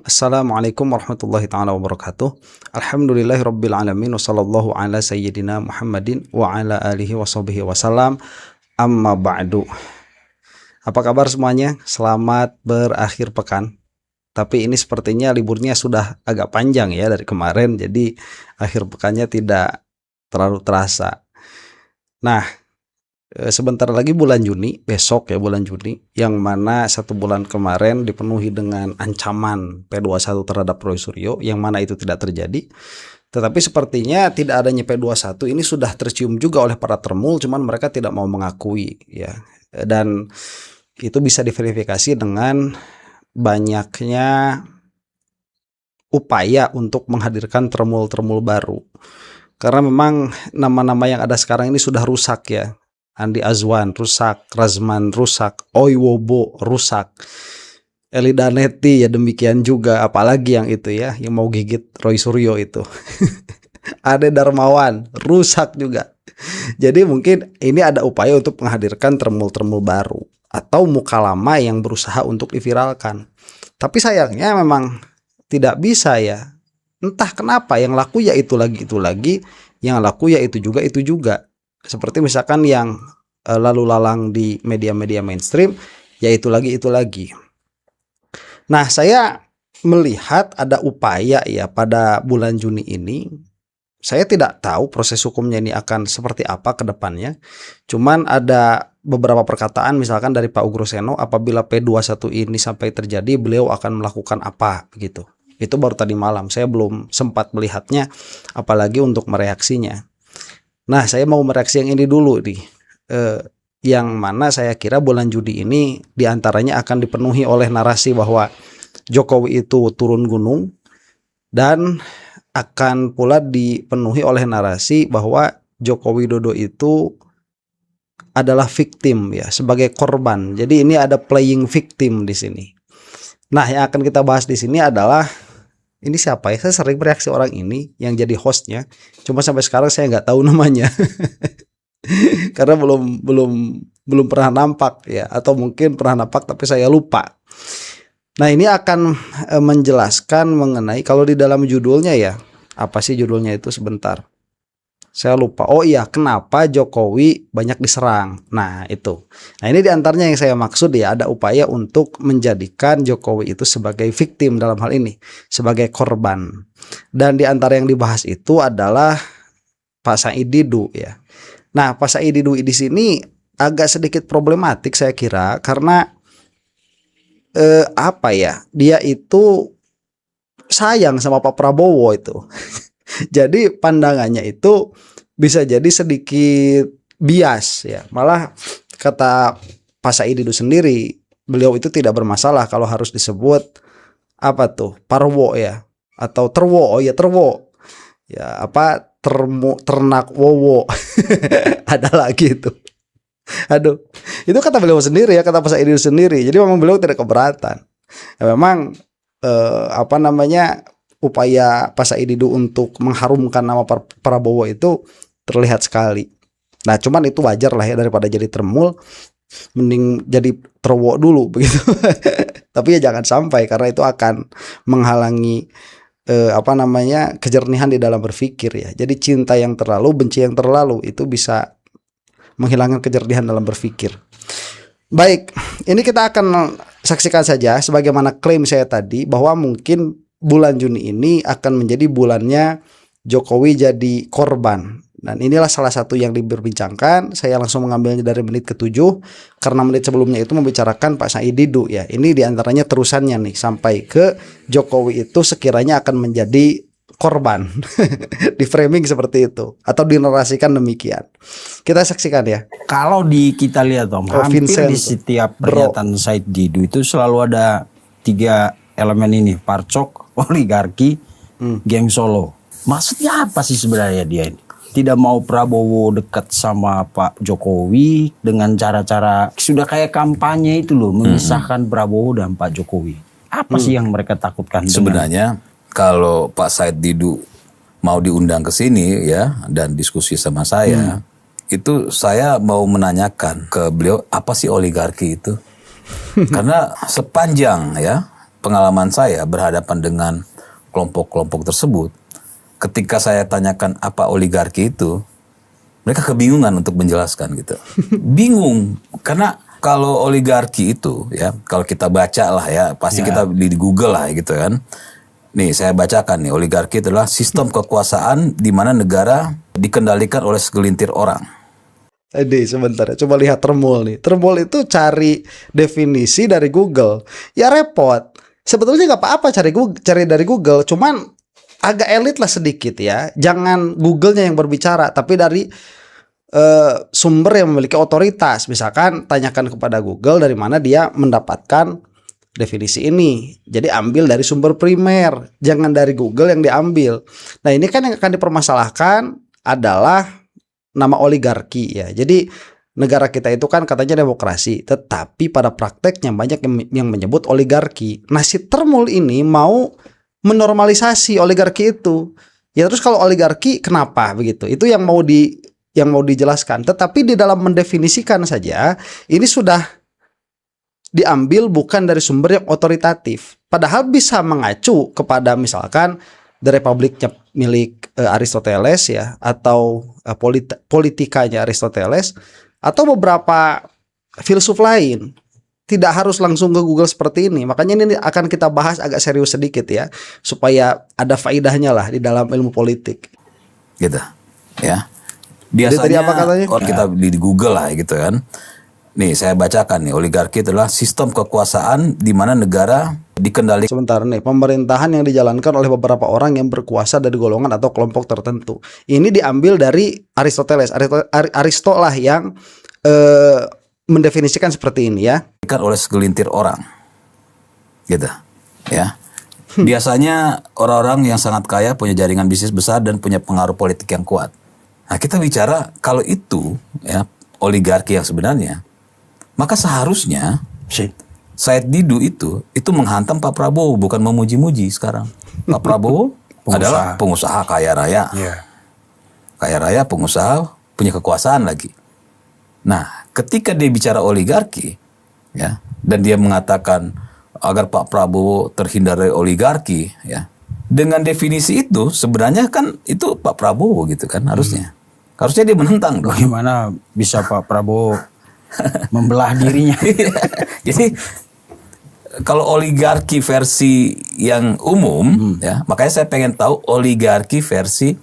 Assalamualaikum warahmatullahi taala wabarakatuh. Alhamdulillahirabbil alamin wasallallahu ala sayyidina Muhammadin wa ala alihi washabihi wasallam. Amma ba'du. Apa kabar semuanya? Selamat berakhir pekan. Tapi ini sepertinya liburnya sudah agak panjang ya dari kemarin, jadi akhir pekannya tidak terlalu terasa. Nah, sebentar lagi bulan Juni, besok ya bulan Juni, yang mana satu bulan kemarin dipenuhi dengan ancaman P21 terhadap Roy Suryo, yang mana itu tidak terjadi. Tetapi sepertinya tidak adanya P21 ini sudah tercium juga oleh para termul, cuman mereka tidak mau mengakui ya. Dan itu bisa diverifikasi dengan banyaknya upaya untuk menghadirkan termul-termul baru. Karena memang nama-nama yang ada sekarang ini sudah rusak ya. Andi Azwan rusak, Razman rusak, Oywobo rusak, Eli Daneti ya demikian juga, apalagi yang itu ya, yang mau gigit Roy Suryo itu. Ade Darmawan rusak juga. Jadi mungkin ini ada upaya untuk menghadirkan termul-termul baru atau muka lama yang berusaha untuk diviralkan. Tapi sayangnya memang tidak bisa ya. Entah kenapa yang laku ya itu lagi, yang laku ya itu juga. Seperti misalkan yang lalu lalang di media-media mainstream, ya itu lagi. Nah, saya melihat ada upaya ya pada bulan Juni ini. Saya tidak tahu proses hukumnya ini akan seperti apa ke depannya. Cuman ada beberapa perkataan misalkan dari Pak Ugroseno, apabila P21 ini sampai terjadi, beliau akan melakukan apa begitu. Itu baru tadi malam, saya belum sempat melihatnya, apalagi untuk mereaksinya. Nah, saya mau mereaksi yang ini dulu nih, yang mana saya kira bulan Juni ini diantaranya akan dipenuhi oleh narasi bahwa Jokowi itu turun gunung, dan akan pula dipenuhi oleh narasi bahwa Joko Widodo itu adalah victim ya, sebagai korban. Jadi ini ada playing victim di sini. Nah, yang akan kita bahas di sini adalah ini siapa ya? Saya sering bereaksi orang ini yang jadi hostnya. Cuma sampai sekarang saya nggak tahu namanya. Karena belum pernah nampak ya, atau mungkin pernah nampak tapi saya lupa. Nah, ini akan menjelaskan mengenai, kalau di dalam judulnya ya, apa sih judulnya itu sebentar. Saya lupa. Oh iya, kenapa Jokowi banyak diserang. Nah, itu. Nah, ini diantaranya yang saya maksud ya, ada upaya untuk menjadikan Jokowi itu sebagai victim dalam hal ini, sebagai korban. Dan diantara yang dibahas itu adalah Pak Said Didu ya. Nah, Pak Said Didu di sini agak sedikit problematik saya kira, karena apa ya? Dia itu sayang sama Pak Prabowo itu. Jadi pandangannya itu bisa jadi sedikit bias ya. Malah kata Pak Said Didu sendiri, beliau itu tidak bermasalah kalau harus disebut apa tuh, Parwo ya, atau Terwo. Oh ya, Terwo. Ya, apa, ternak wowo. Ada lagi itu. Aduh. Itu kata beliau sendiri ya, kata Pak Said Didu sendiri. Jadi memang beliau tidak keberatan. Ya, memang apa namanya, upaya Pak Said Didu untuk mengharumkan nama Prabowo itu terlihat sekali. Nah, cuman itu wajar lah ya, daripada jadi termul mending jadi terwo dulu begitu. Tapi ya jangan sampai, karena itu akan menghalangi apa namanya, kejernihan di dalam berpikir ya. Jadi cinta yang terlalu, benci yang terlalu itu bisa menghilangkan kejernihan dalam berpikir. Baik, ini kita akan saksikan saja sebagaimana klaim saya tadi, bahwa mungkin bulan Juni ini akan menjadi bulannya Jokowi jadi korban. Dan inilah salah satu yang diperbincangkan. Saya langsung mengambilnya dari menit ke-7, karena menit sebelumnya itu membicarakan Pak Said Didu ya. Ini diantaranya terusannya nih, sampai ke Jokowi itu sekiranya akan menjadi korban. Di framing seperti itu, atau dinarasikan demikian. Kita saksikan ya. Kalau kita lihat Om, hampir di setiap pernyataan Said Didu itu selalu ada 3 elemen ini: parcok, oligarki, geng Solo. Maksudnya apa sih sebenarnya dia ini? Tidak mau Prabowo dekat sama Pak Jokowi dengan cara-cara sudah kayak kampanye itu loh, memisahkan Prabowo dan Pak Jokowi. Apa sih yang mereka takutkan? Sebenarnya kalau Pak Said Didu mau diundang ke sini ya dan diskusi sama saya, itu saya mau menanyakan ke beliau, apa sih oligarki itu? Karena sepanjang ya pengalaman saya berhadapan dengan kelompok-kelompok tersebut, ketika saya tanyakan apa oligarki itu, mereka kebingungan untuk menjelaskan gitu. Bingung, karena kalau oligarki itu ya, kalau kita baca lah ya, pasti kita di Google lah gitu kan. Nih saya bacakan nih, oligarki adalah sistem kekuasaan di mana negara dikendalikan oleh segelintir orang. Sebentar, coba lihat Termul nih. Termul itu cari definisi dari Google. Ya repot. Sebetulnya nggak apa-apa cari dari Google, cuman agak elit lah sedikit ya. Jangan Google-nya yang berbicara, tapi dari sumber yang memiliki otoritas. Misalkan tanyakan kepada Google dari mana dia mendapatkan definisi ini. Jadi ambil dari sumber primer, jangan dari Google yang diambil. Nah ini kan yang akan dipermasalahkan adalah nama oligarki ya. Jadi negara kita itu kan katanya demokrasi, tetapi pada prakteknya banyak yang menyebut oligarki. Nah si Termul ini mau menormalisasi oligarki itu. Ya terus kalau oligarki kenapa begitu? Itu yang mau dijelaskan. Tetapi di dalam mendefinisikan saja ini sudah diambil bukan dari sumber yang otoritatif. Padahal bisa mengacu kepada misalkan The Republic-nya milik Aristoteles ya, atau Politikanya Aristoteles, atau beberapa filsuf lain. Tidak harus langsung ke Google seperti ini. Makanya ini akan kita bahas agak serius sedikit ya, supaya ada faedahnya lah di dalam ilmu politik. Gitu ya. Biasanya tadi apa katanya? Kalau kita di Google lah gitu kan. Nih saya bacakan nih, oligarki adalah sistem kekuasaan di mana negara dikendalikan. Sebentar nih, pemerintahan yang dijalankan oleh beberapa orang yang berkuasa dari golongan atau kelompok tertentu. Ini diambil dari Aristoteles. Aristo lah yang mendefinisikan seperti ini ya. Oleh segelintir orang, gitu ya. Biasanya orang-orang yang sangat kaya punya jaringan bisnis besar dan punya pengaruh politik yang kuat. Nah kita bicara kalau itu ya oligarki yang sebenarnya, maka seharusnya Said Didu itu menghantam Pak Prabowo, bukan memuji-muji sekarang. Pak Prabowo adalah pengusaha kaya raya. Kaya raya, pengusaha, punya kekuasaan lagi. Nah, ketika dia bicara oligarki, ya, dan dia mengatakan agar Pak Prabowo terhindar dari oligarki, ya, dengan definisi itu sebenarnya kan itu Pak Prabowo gitu kan harusnya. Harusnya dia menentang. Bagaimana bisa Pak Prabowo membelah dirinya? Jadi kalau oligarki versi yang umum, ya, makanya saya pengen tahu oligarki versi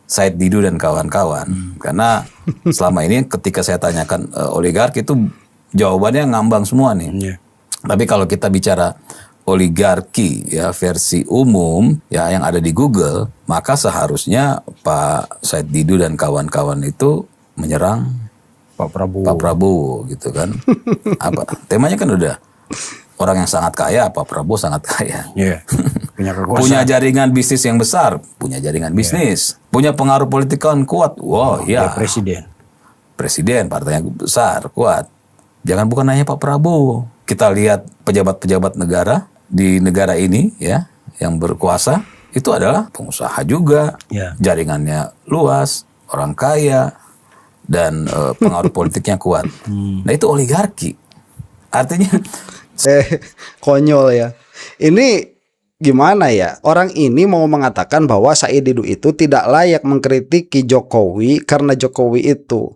Said Didu dan kawan-kawan. Karena selama ini ketika saya tanyakan oligarki itu jawabannya ngambang semua nih. Tapi kalau kita bicara oligarki ya versi umum ya yang ada di Google, maka seharusnya Pak Said Didu dan kawan-kawan itu menyerang Pak Prabowo gitu kan. Apa temanya kan udah orang yang sangat kaya, Pak Prabowo sangat kaya. Punya kekuasaan. Punya jaringan bisnis yang besar, punya jaringan bisnis. Punya pengaruh politik yang kuat. Wow, ya. Presiden partainya besar, kuat. Jangan bukan hanya Pak Prabowo. Kita lihat pejabat-pejabat negara di negara ini ya yang berkuasa itu adalah pengusaha juga. Jaringannya luas, orang kaya dan pengaruh politiknya kuat. Nah, itu oligarki. Artinya konyol ya. Ini gimana ya? Orang ini mau mengatakan bahwa Said Didu itu tidak layak mengkritiki Jokowi karena Jokowi itu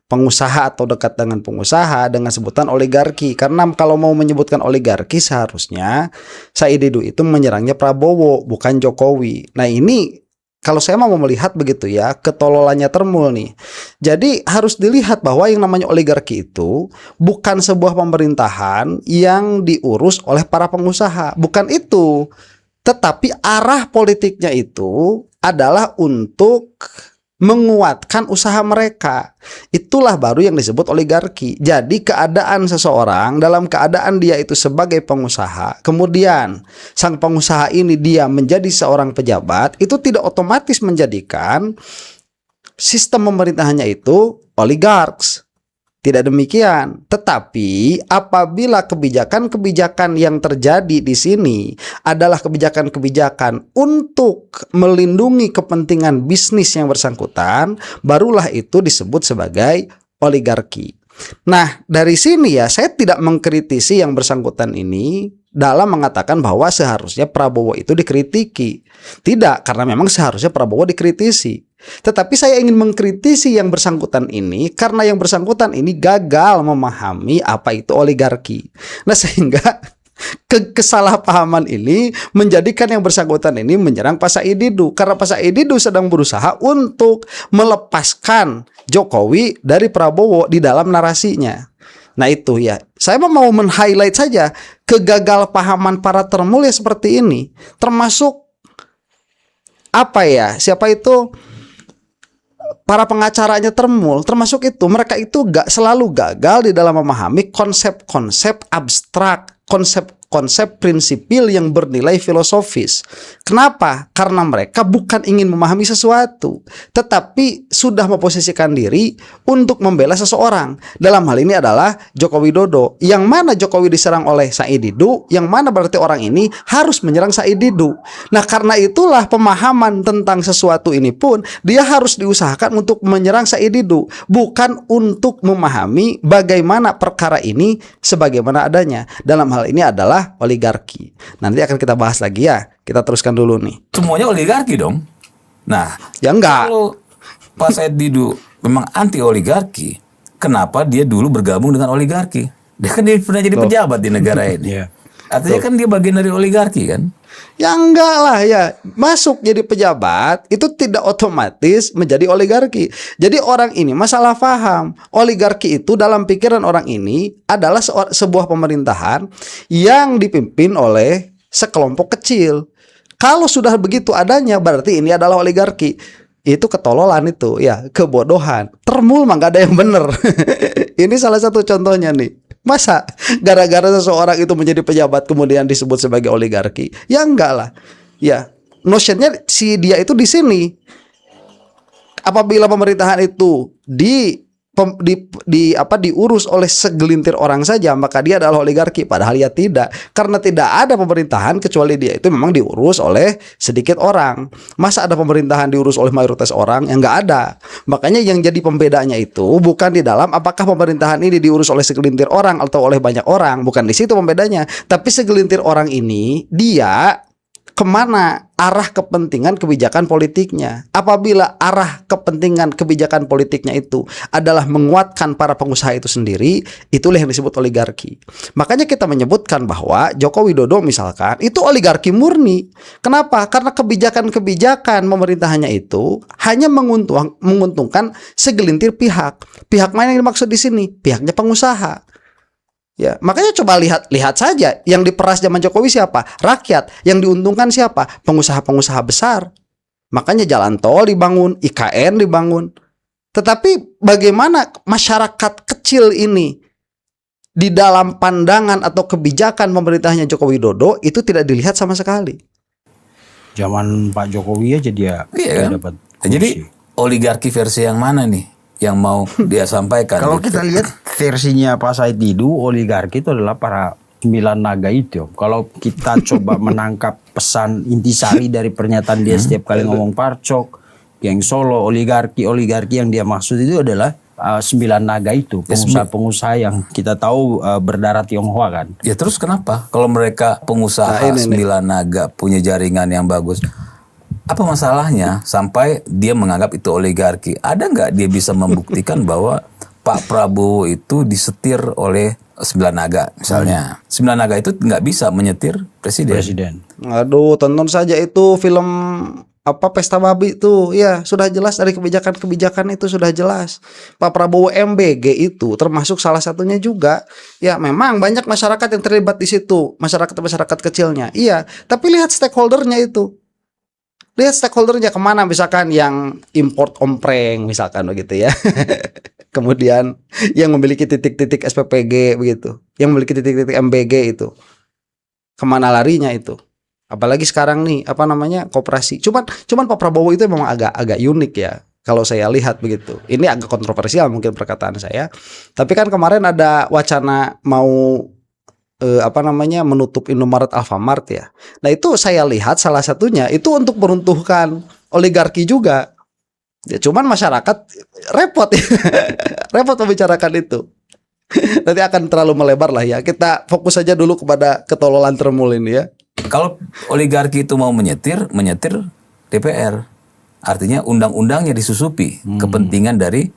pengusaha atau dekat dengan pengusaha dengan sebutan oligarki. Karena kalau mau menyebutkan oligarki seharusnya Said Didu itu menyerangnya Prabowo bukan Jokowi. Nah ini kalau saya mau melihat begitu ya, ketololannya Termul nih. Jadi harus dilihat bahwa yang namanya oligarki itu bukan sebuah pemerintahan yang diurus oleh para pengusaha. Bukan itu. Tetapi arah politiknya itu adalah untuk menguatkan usaha mereka. Itulah baru yang disebut oligarki. Jadi keadaan seseorang dalam keadaan dia itu sebagai pengusaha, kemudian sang pengusaha ini dia menjadi seorang pejabat, itu tidak otomatis menjadikan sistem pemerintahannya itu oligarks. Tidak demikian. Tetapi apabila kebijakan-kebijakan yang terjadi di sini adalah kebijakan-kebijakan untuk melindungi kepentingan bisnis yang bersangkutan, barulah itu disebut sebagai oligarki. Nah, dari sini ya saya tidak mengkritisi yang bersangkutan ini dalam mengatakan bahwa seharusnya Prabowo itu dikritiki. Tidak, karena memang seharusnya Prabowo dikritisi. Tetapi saya ingin mengkritisi yang bersangkutan ini karena yang bersangkutan ini gagal memahami apa itu oligarki. Nah, sehingga kesalahpahaman ini menjadikan yang bersangkutan ini menyerang Pak Said Didu, karena Pak Said Didu sedang berusaha untuk melepaskan Jokowi dari Prabowo di dalam narasinya. Nah itu ya, saya mau men-highlight saja kegagalpahaman para termul ya seperti ini. Termasuk apa ya, siapa itu para pengacaranya termul, termasuk itu, mereka itu selalu gagal di dalam memahami konsep-konsep abstrak, konsep-konsep prinsipil yang bernilai filosofis. Kenapa? Karena mereka bukan ingin memahami sesuatu, tetapi sudah memposisikan diri untuk membela seseorang. Dalam hal ini adalah Joko Widodo. Yang mana Jokowi diserang oleh Said Didu, yang mana berarti orang ini harus menyerang Said Didu. Nah, karena itulah pemahaman tentang sesuatu ini pun dia harus diusahakan untuk menyerang Said Didu, bukan untuk memahami bagaimana perkara ini sebagaimana adanya. Dalam hal ini adalah oligarki. Nanti akan kita bahas lagi ya. Kita teruskan dulu nih. Semuanya oligarki dong. Nah, ya enggak. Kalau Pak Said Didu memang anti oligarki, kenapa dia dulu bergabung dengan oligarki? Dia kan pernah jadi pejabat di negara ini. Artinya kan dia bagian dari oligarki kan? Ya enggak lah ya. Masuk jadi pejabat itu tidak otomatis menjadi oligarki. Jadi orang ini masalah paham. Oligarki itu dalam pikiran orang ini adalah sebuah pemerintahan yang dipimpin oleh sekelompok kecil. Kalau sudah begitu adanya berarti ini adalah oligarki. Itu ketololan itu ya, kebodohan. Termul mah gak ada yang bener. Ini salah satu contohnya nih. Masa gara-gara seseorang itu menjadi pejabat kemudian disebut sebagai oligarki? Ya enggak lah. Ya, notionnya si dia itu di sini. Apabila pemerintahan itu diurus oleh segelintir orang saja, maka dia adalah oligarki. Padahal ya tidak, karena tidak ada pemerintahan kecuali dia itu memang diurus oleh sedikit orang. Masa ada pemerintahan diurus oleh mayoritas orang? Yang nggak ada. Makanya yang jadi pembedanya itu bukan di dalam apakah pemerintahan ini diurus oleh segelintir orang atau oleh banyak orang, bukan di situ pembedanya. Tapi segelintir orang ini dia kemana arah kepentingan kebijakan politiknya. Apabila arah kepentingan kebijakan politiknya itu adalah menguatkan para pengusaha itu sendiri, itulah yang disebut oligarki. Makanya kita menyebutkan bahwa Joko Widodo misalkan itu oligarki murni. Kenapa? Karena kebijakan-kebijakan pemerintahannya itu hanya menguntungkan segelintir pihak. Pihak mana yang dimaksud di sini? Pihaknya pengusaha. Ya, makanya coba lihat saja yang diperas zaman Jokowi siapa? Rakyat. Yang diuntungkan siapa? Pengusaha-pengusaha besar. Makanya jalan tol dibangun, IKN dibangun. Tetapi bagaimana masyarakat kecil ini di dalam pandangan atau kebijakan pemerintahnya Joko Widodo itu tidak dilihat sama sekali. Zaman Pak Jokowi aja dia kan? dapat. Jadi oligarki versi yang mana nih yang mau dia sampaikan? Kalau kita lihat versinya Pak Said Didu, oligarki itu adalah para 9 naga itu. Kalau kita coba menangkap pesan intisari dari pernyataan dia setiap kali ngomong Parcok, geng Solo, oligarki yang dia maksud itu adalah 9 naga itu, pengusaha-pengusaha yang kita tahu berdarah Tionghoa kan. Ya terus kenapa kalau mereka pengusaha 9 naga punya jaringan yang bagus, apa masalahnya sampai dia menganggap itu oligarki? Ada nggak dia bisa membuktikan bahwa Pak Prabowo itu disetir oleh 9 naga misalnya? 9 naga itu nggak bisa menyetir presiden. Aduh, tonton saja itu film Pesta Babi itu. Ya, sudah jelas dari kebijakan-kebijakan itu sudah jelas. Pak Prabowo MBG itu termasuk salah satunya juga. Ya, memang banyak masyarakat yang terlibat di situ, masyarakat kecilnya. Iya, tapi lihat stakeholdernya itu. Lihat stakeholdernya kemana, misalkan yang import ompreng misalkan begitu ya. Kemudian yang memiliki titik-titik SPPG begitu, yang memiliki titik-titik MBG itu kemana larinya itu? Apalagi sekarang nih koperasi. Cuman Pak Prabowo itu memang agak unik ya. Kalau saya lihat begitu. Ini agak kontroversial mungkin perkataan saya. Tapi kan kemarin ada wacana mau menutup Indomaret Alfamart ya. Nah itu saya lihat salah satunya itu untuk meruntuhkan oligarki juga. Ya, cuman masyarakat repot membicarakan itu. Nanti akan terlalu melebar lah ya. Kita fokus saja dulu kepada ketololan Tremul ini ya. Kalau oligarki itu mau menyetir DPR. Artinya undang-undangnya disusupi kepentingan dari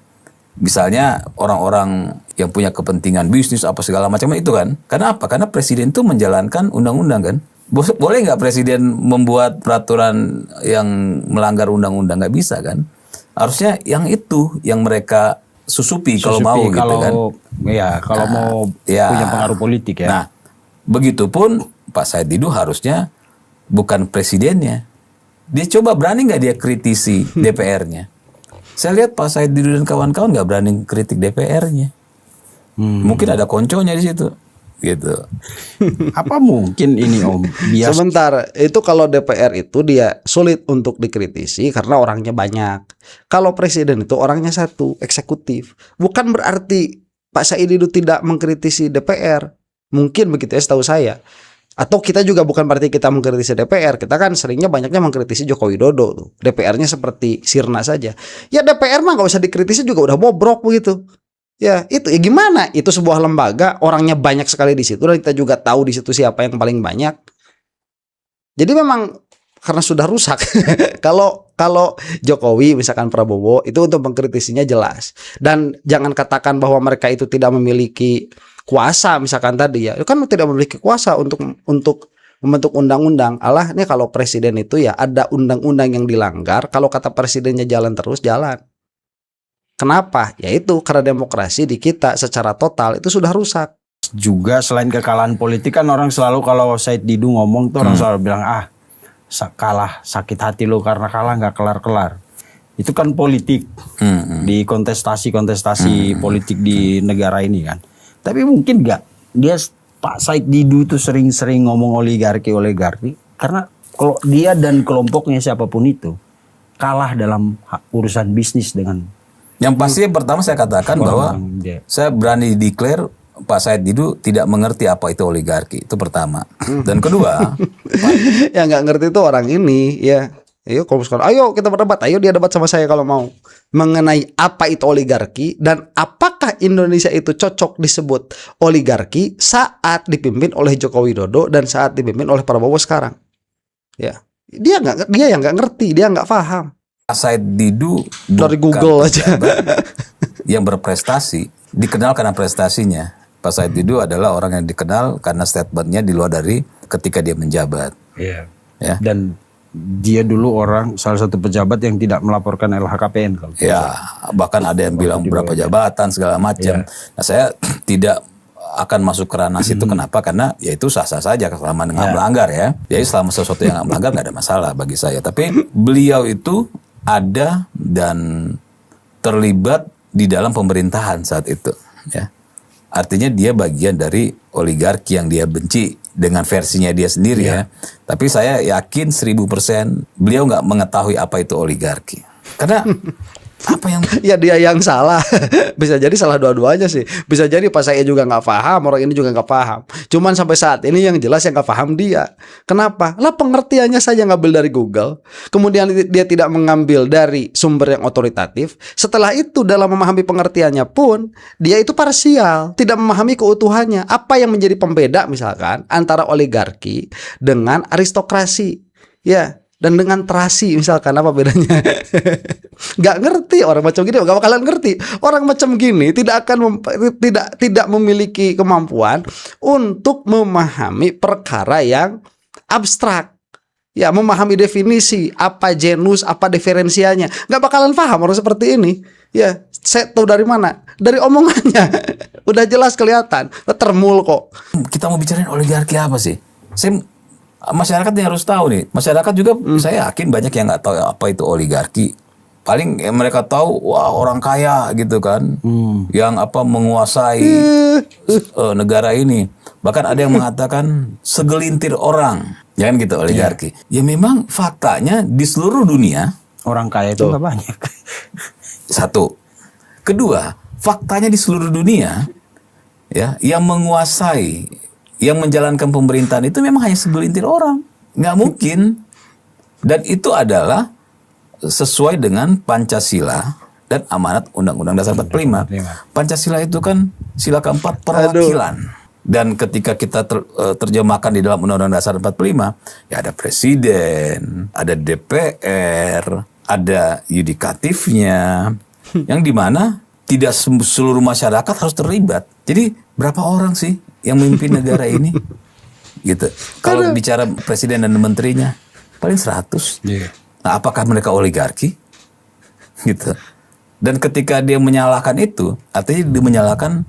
misalnya orang-orang yang punya kepentingan bisnis apa segala macam itu kan. Karena apa? Karena presiden itu menjalankan undang-undang kan. Boleh nggak presiden membuat peraturan yang melanggar undang-undang? Nggak bisa kan. Harusnya yang itu yang mereka susupi kalau mau gitu kan. Ya, kalau mau punya pengaruh politik ya. Nah, begitupun Pak Said Didu harusnya bukan presidennya. Dia coba berani nggak dia kritisi DPR-nya? Saya lihat Pak Said Didu dan kawan-kawan nggak berani kritik DPR-nya. Mungkin ada konconya di situ, gitu. Apa mungkin ini Om? Sebentar, itu kalau DPR itu dia sulit untuk dikritisi karena orangnya banyak. Kalau presiden itu orangnya satu, eksekutif. Bukan berarti Pak Said Didu tidak mengkritisi DPR. Mungkin begitu ya setahu saya. Atau kita juga bukan berarti kita mengkritisi DPR. Kita kan seringnya banyaknya mengkritisi Joko Widodo tuh. DPR-nya seperti sirna saja. Ya DPR mah gak usah dikritisi juga udah bobrok begitu. Ya itu ya gimana? Itu sebuah lembaga, orangnya banyak sekali di situ dan kita juga tahu di situ siapa yang paling banyak. Jadi memang karena sudah rusak. Kalau Jokowi misalkan Prabowo itu untuk mengkritisinya jelas. Dan jangan katakan bahwa mereka itu tidak memiliki kuasa misalkan tadi ya. Kan tidak memiliki kuasa untuk membentuk undang-undang. Alah nih kalau presiden itu ya ada undang-undang yang dilanggar, kalau kata presidennya jalan terus jalan. Kenapa? Yaitu karena demokrasi di kita secara total itu sudah rusak. Juga selain kekalahan politik kan orang selalu kalau Said Didu ngomong tuh orang selalu bilang kalah sakit hati lo karena kalah nggak kelar-kelar. Itu kan politik di kontestasi politik di negara ini kan. Tapi mungkin nggak dia Pak Said Didu itu sering-sering ngomong oligarki karena kalau dia dan kelompoknya siapapun itu kalah dalam urusan bisnis dengan. Yang pasti yang pertama saya katakan bahwa saya berani declare Pak Said Didu tidak mengerti apa itu oligarki. Itu pertama. Dan kedua, yang nggak ngerti itu orang ini ya. Ayo kalau sekarang, ayo kita berdebat, ayo dia debat sama saya kalau mau mengenai apa itu oligarki dan apakah Indonesia itu cocok disebut oligarki saat dipimpin oleh Joko Widodo dan saat dipimpin oleh Prabowo sekarang. Ya, dia yang nggak ngerti, dia nggak paham. Pak Said Didu dari Google aja yang berprestasi, dikenal karena prestasinya. Pak Said Didu adalah orang yang dikenal karena statementnya di luar dari ketika dia menjabat. Iya. Ya. Dan dia dulu salah satu pejabat yang tidak melaporkan LHKPN kalau. Ya, bahkan ada yang bilang berapa jabatan segala macam. Nah, saya tidak akan masuk ke ranah situ. Kenapa? Karena ya itu sah-sah saja selama nggak melanggar ya. Jadi selama sesuatu yang nggak melanggar nggak ada masalah bagi saya. Tapi beliau itu ada dan terlibat di dalam pemerintahan saat itu. Ya, artinya dia bagian dari oligarki yang dia benci dengan versinya dia sendiri ya. Tapi saya yakin 1000% beliau nggak mengetahui apa itu oligarki. Karena apa yang ya dia yang salah. Bisa jadi salah dua-duanya sih. Bisa jadi pas saya juga nggak paham, orang ini juga nggak paham. Cuman sampai saat ini yang jelas yang nggak paham dia. Kenapa? Lah pengertiannya saja ngambil dari Google. Kemudian dia tidak mengambil dari sumber yang otoritatif. Setelah itu dalam memahami pengertiannya pun dia itu parsial, tidak memahami keutuhannya. Apa yang menjadi pembeda misalkan antara oligarki dengan aristokrasi? Ya. Dan dengan terasi misalkan apa bedanya? Gak ngerti orang macam gini, gak bakalan ngerti. Orang macam gini tidak akan tidak memiliki kemampuan untuk memahami perkara yang abstrak. Ya, memahami definisi apa genus, apa diferensianya. Gak bakalan paham orang seperti ini. Ya, saya tahu dari mana? Dari omongannya. Udah jelas kelihatan. Termul kok. Kita mau bicarain oligarki apa sih? Masyarakat yang harus tahu nih. Masyarakat juga saya yakin banyak yang nggak tahu apa itu oligarki. Paling mereka tahu wah orang kaya gitu kan, yang menguasai negara ini. Bahkan ada yang mengatakan segelintir orang, jangan gitu oligarki. Ya memang faktanya di seluruh dunia orang kaya itu nggak banyak. Satu, kedua faktanya di seluruh dunia ya yang menguasai, yang menjalankan pemerintahan itu memang hanya segelintir orang. Nggak mungkin. Dan itu adalah sesuai dengan Pancasila dan amanat Undang-Undang Dasar 45. Pancasila itu kan sila keempat perwakilan. Dan ketika kita terjemahkan di dalam Undang-Undang Dasar 45, ya ada presiden, ada DPR, ada yudikatifnya, yang dimana tidak seluruh masyarakat harus terlibat. Jadi berapa orang sih yang memimpin negara ini? Gitu. Kalau bicara presiden dan menterinya, paling 100. Nah, apakah mereka oligarki? Gitu. Dan ketika dia menyalahkan itu, artinya dia menyalahkan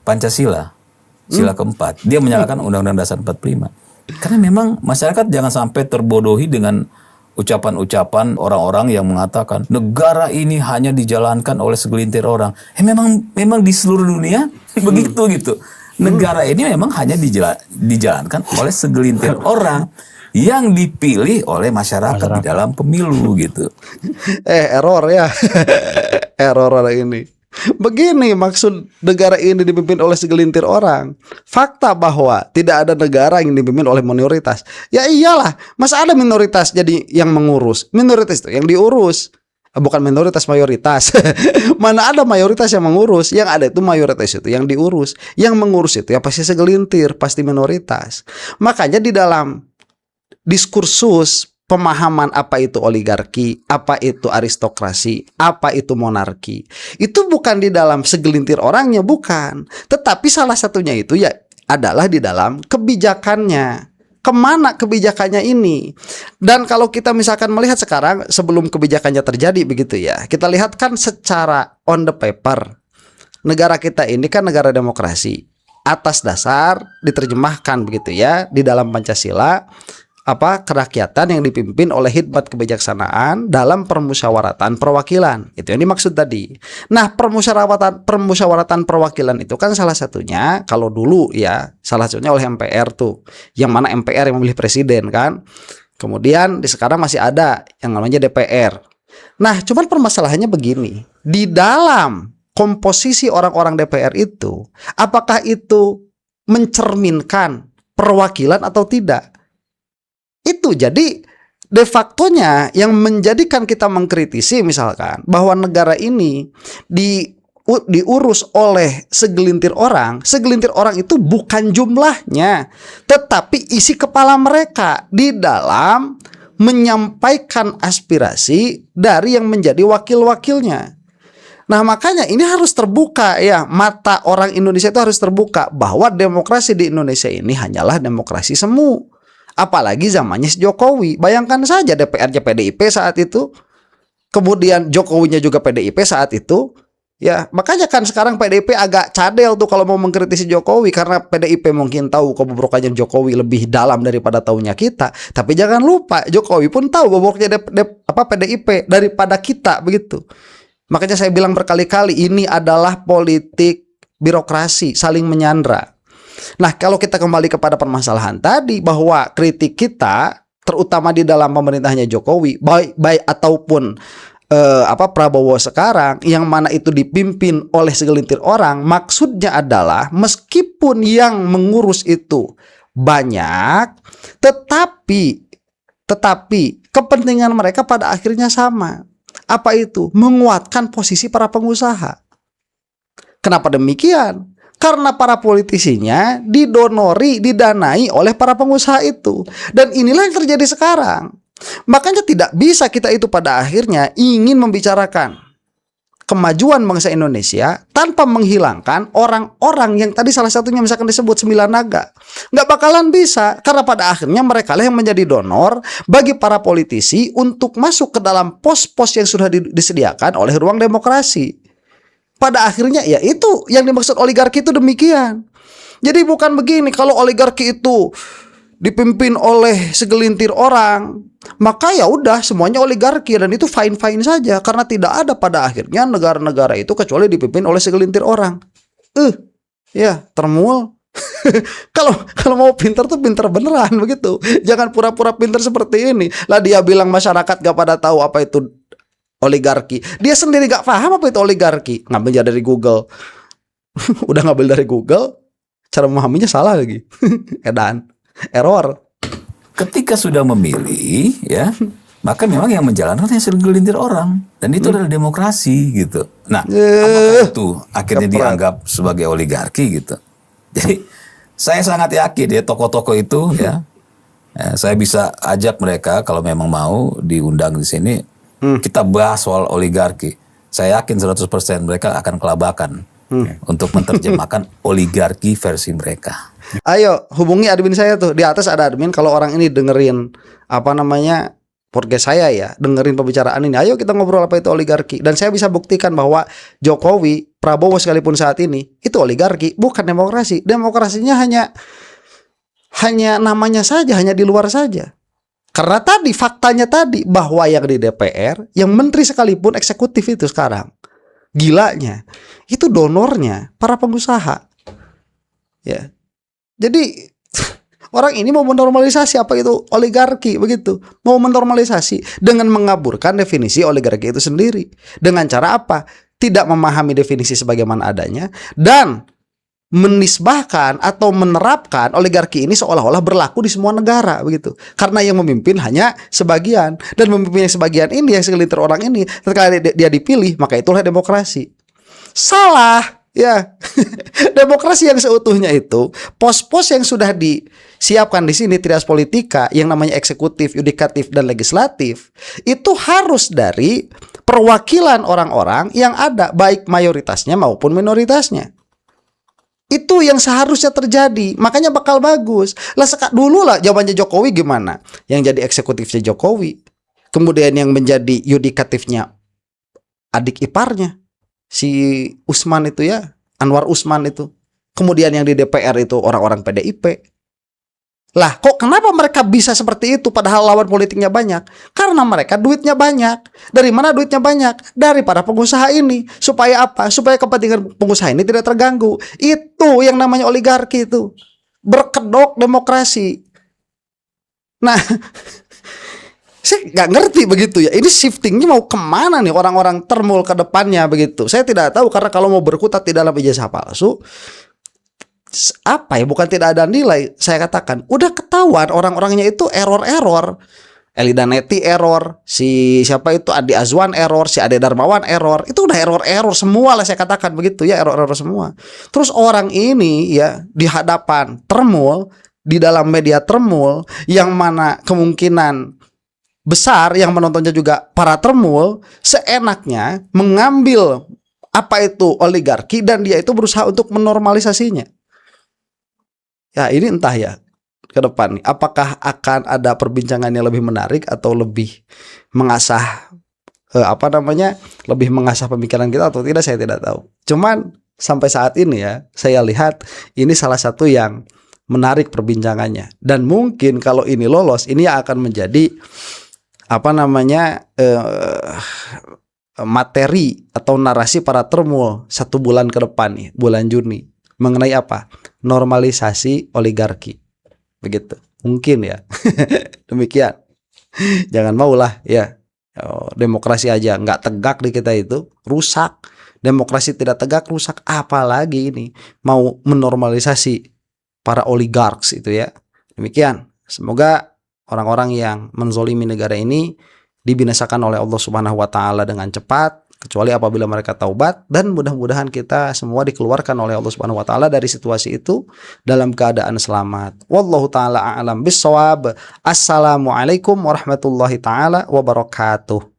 Pancasila. Sila keempat, dia menyalahkan Undang-Undang Dasar 45. Karena memang masyarakat jangan sampai terbodohi dengan ucapan-ucapan orang-orang yang mengatakan negara ini hanya dijalankan oleh segelintir orang. Memang di seluruh dunia begitu gitu. Negara ini memang hanya dijalankan oleh segelintir orang yang dipilih oleh masyarakat di dalam pemilu gitu. Error ya. Error orang ini. Begini maksud negara ini dipimpin oleh segelintir orang. Fakta bahwa tidak ada negara yang dipimpin oleh minoritas. Ya iyalah, masa ada minoritas jadi yang mengurus. Minoritas itu yang diurus. Bukan minoritas, mayoritas. Mana ada mayoritas yang mengurus. Yang ada itu mayoritas itu yang diurus. Yang mengurus itu ya pasti segelintir, pasti minoritas. Makanya di dalam diskursus pemahaman apa itu oligarki, apa itu aristokrasi, apa itu monarki, itu bukan di dalam segelintir orangnya, bukan. Tetapi salah satunya itu ya adalah di dalam kebijakannya. Kemana kebijakannya ini? Dan kalau kita misalkan melihat sekarang sebelum kebijakannya terjadi begitu ya, kita lihat kan secara on the paper, negara kita ini kan negara demokrasi. Atas dasar diterjemahkan begitu ya di dalam Pancasila, kerakyatan yang dipimpin oleh hikmat kebijaksanaan dalam permusyawaratan perwakilan. Itu yang dimaksud tadi. Nah, permusyawaratan perwakilan itu kan salah satunya kalau dulu ya, salah satunya oleh MPR tuh. Yang mana MPR yang memilih presiden kan. Kemudian di sekarang masih ada yang namanya DPR. Nah, cuman permasalahannya begini. Di dalam komposisi orang-orang DPR itu, apakah itu mencerminkan perwakilan atau tidak? Itu jadi de factonya yang menjadikan kita mengkritisi misalkan bahwa negara ini diurus oleh segelintir orang itu bukan jumlahnya, tetapi isi kepala mereka di dalam menyampaikan aspirasi dari yang menjadi wakil-wakilnya. Nah, makanya ini harus terbuka ya, mata orang Indonesia itu harus terbuka bahwa demokrasi di Indonesia ini hanyalah demokrasi semu. Apalagi zamannya Jokowi. Bayangkan saja DPR-nya PDIP saat itu. Kemudian Jokowinya juga PDIP saat itu. Ya, makanya kan sekarang PDIP agak cadel tuh kalau mau mengkritisi Jokowi. Karena PDIP mungkin tahu kebobrokannya Jokowi lebih dalam daripada tahunya kita. Tapi jangan lupa Jokowi pun tahu bobroknya PDIP daripada kita begitu. Makanya saya bilang berkali-kali ini adalah politik birokrasi saling menyandra. Nah, kalau kita kembali kepada permasalahan tadi bahwa kritik kita terutama di dalam pemerintahnya Jokowi baik ataupun Prabowo sekarang yang mana itu dipimpin oleh segelintir orang, maksudnya adalah meskipun yang mengurus itu banyak, tetapi kepentingan mereka pada akhirnya sama. Apa itu? Menguatkan posisi para pengusaha. Kenapa demikian? Karena para politisinya didanai oleh para pengusaha itu. Dan inilah yang terjadi sekarang. Makanya tidak bisa kita itu pada akhirnya ingin membicarakan kemajuan bangsa Indonesia tanpa menghilangkan orang-orang yang tadi salah satunya misalkan disebut 9 naga. Nggak bakalan bisa, karena pada akhirnya mereka lah yang menjadi donor bagi para politisi untuk masuk ke dalam pos-pos yang sudah disediakan oleh ruang demokrasi. Pada akhirnya ya itu yang dimaksud oligarki itu demikian. Jadi bukan begini, kalau oligarki itu dipimpin oleh segelintir orang, maka ya udah semuanya oligarki dan itu fine-fine saja karena tidak ada pada akhirnya negara-negara itu kecuali dipimpin oleh segelintir orang. Ya, termual. Kalau mau pintar tuh pintar beneran begitu. Jangan pura-pura pintar seperti ini. Lah dia bilang masyarakat gak pada tahu apa itu oligarki. Dia sendiri gak paham apa itu oligarki. Ngambil dari Google. Udah ngambil dari Google, cara memahaminya salah lagi. Edan. Error. Ketika sudah memilih ya, maka memang yang menjalankan hanya segelintir orang, dan itu adalah demokrasi gitu. Nah, apakah itu akhirnya dianggap sebagai oligarki gitu? Jadi saya sangat yakin ya tokoh-tokoh itu ya, saya bisa ajak mereka kalau memang mau diundang di sini, kita bahas soal oligarki. Saya yakin 100% mereka akan kelabakan untuk menerjemahkan oligarki versi mereka. Ayo hubungi admin saya tuh, di atas ada admin. Kalau orang ini dengerin podcast saya ya, dengerin pembicaraan ini, ayo kita ngobrol apa itu oligarki. Dan saya bisa buktikan bahwa Jokowi, Prabowo sekalipun saat ini itu oligarki, bukan demokrasi. Demokrasinya hanya namanya saja, hanya di luar saja. Karena tadi faktanya tadi bahwa yang di DPR, yang menteri sekalipun eksekutif itu sekarang, gilanya itu donornya para pengusaha. Ya. Jadi orang ini mau menormalisasi apa itu oligarki begitu. Mau menormalisasi dengan mengaburkan definisi oligarki itu sendiri. Dengan cara apa? Tidak memahami definisi sebagaimana adanya dan menisbahkan atau menerapkan oligarki ini seolah-olah berlaku di semua negara begitu. Karena yang memimpin hanya sebagian, dan memimpin yang sebagian ini, yang segelintir orang ini, ketika dia dipilih, maka itulah demokrasi. Salah. Ya, demokrasi yang seutuhnya itu pos-pos yang sudah disiapkan di sini, trias politika yang namanya eksekutif, yudikatif, dan legislatif, itu harus dari perwakilan orang-orang yang ada, baik mayoritasnya maupun minoritasnya. Itu yang seharusnya terjadi, makanya bakal bagus. Lah dulu lah jawabannya Jokowi gimana? Yang jadi eksekutifnya Jokowi, kemudian yang menjadi yudikatifnya adik iparnya si Usman itu ya, Anwar Usman itu. Kemudian yang di DPR itu orang-orang PDIP. Lah kok kenapa mereka bisa seperti itu padahal lawan politiknya banyak? Karena mereka duitnya banyak. Dari mana duitnya banyak? Dari para pengusaha ini. Supaya apa? Supaya kepentingan pengusaha ini tidak terganggu. Itu yang namanya oligarki itu. Berkedok demokrasi. Nah saya nggak ngerti begitu ya. Ini shiftingnya mau kemana nih orang-orang termul ke depannya begitu. Saya tidak tahu, karena kalau mau berkutat di dalam ijazah palsu, apa ya, bukan tidak ada nilai. Saya katakan udah ketahuan orang-orangnya itu error-error. Elida Neti error, si siapa itu Adi Azwan error, si Ade Darmawan error. Itu udah error-error semua lah, saya katakan begitu ya, error-error semua. Terus orang ini ya di hadapan termul, di dalam media termul, yang mana kemungkinan besar yang menontonnya juga para termul, seenaknya mengambil apa itu oligarki dan dia itu berusaha untuk menormalisasinya. Ya ini entah ya ke depan apakah akan ada perbincangan yang lebih menarik atau lebih mengasah lebih mengasah pemikiran kita atau tidak, saya tidak tahu. Cuman sampai saat ini ya, saya lihat ini salah satu yang menarik perbincangannya, dan mungkin kalau ini lolos, ini akan menjadi materi atau narasi para termul 1 bulan ke depan nih, bulan Juni, mengenai apa? Normalisasi oligarki. Begitu. Mungkin ya. Demikian. Jangan maulah ya. Demokrasi aja nggak tegak di kita itu rusak. Demokrasi tidak tegak rusak, apalagi ini mau menormalisasi para oligarks itu ya. Demikian. Semoga orang-orang yang menzolimi negara ini dibinasakan oleh Allah Subhanahu wa taala dengan cepat, kecuali apabila mereka taubat, dan mudah-mudahan kita semua dikeluarkan oleh Allah Subhanahu wa taala dari situasi itu dalam keadaan selamat. Wallahu taala a'lam bissawab. Assalamualaikum warahmatullahi taala wabarakatuh.